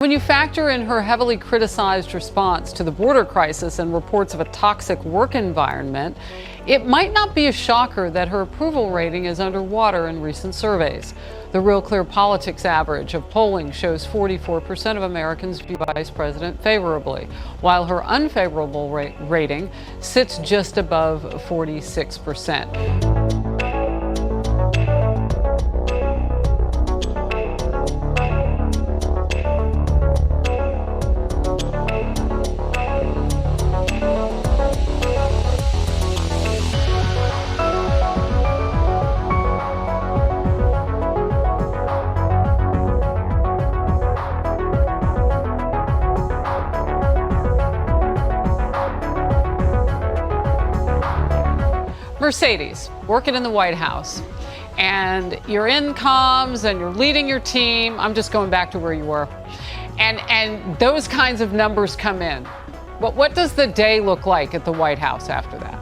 When you factor in her heavily criticized response to the border crisis and reports of a toxic work environment, it might not be a shocker that her approval rating is underwater in recent surveys. The Real Clear Politics average of polling shows 44% of Americans view Vice President favorably, while her unfavorable rating sits just above 46%. Mercedes, working in the White House, and you're in comms and you're leading your team. I'm just going back to where you were. And those kinds of numbers come in. But what does the day look like at the White House after that?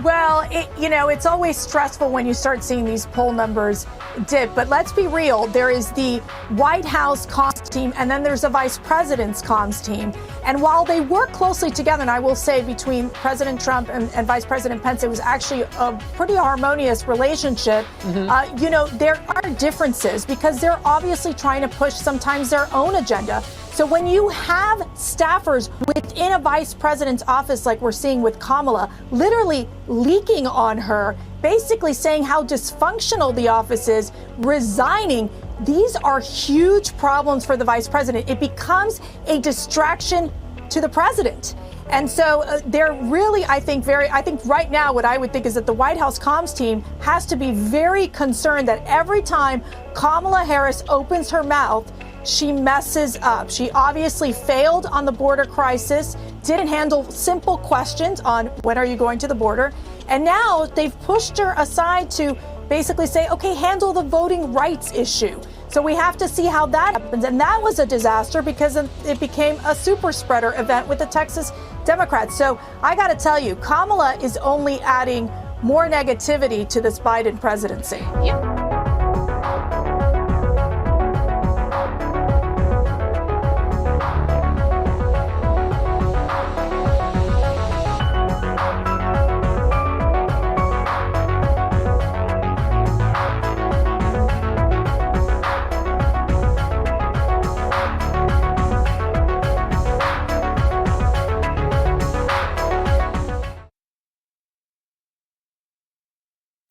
Well, it's always stressful when you start seeing these poll numbers dip. But let's be real. There is the White House comms team, and then there's a vice president's comms team. And while they work closely together, and I will say between President Trump and Vice President Pence, it was actually a pretty harmonious relationship. There are differences because they're obviously trying to push sometimes their own agenda. So when you have staffers within a vice president's office, like we're seeing with Kamala, literally leaking on her, basically saying how dysfunctional the office is, resigning, these are huge problems for the vice president. It becomes a distraction to the president. And so they're really, I think right now what I would think is that the White House comms team has to be very concerned that every time Kamala Harris opens her mouth, she messes up. She obviously failed on the border crisis, didn't handle simple questions on when are you going to the border. And now they've pushed her aside to basically say, okay, handle the voting rights issue. So we have to see how that happens. And that was a disaster because it became a super spreader event with the Texas Democrats. So I got to tell you, Kamala is only adding more negativity to this Biden presidency. Yeah.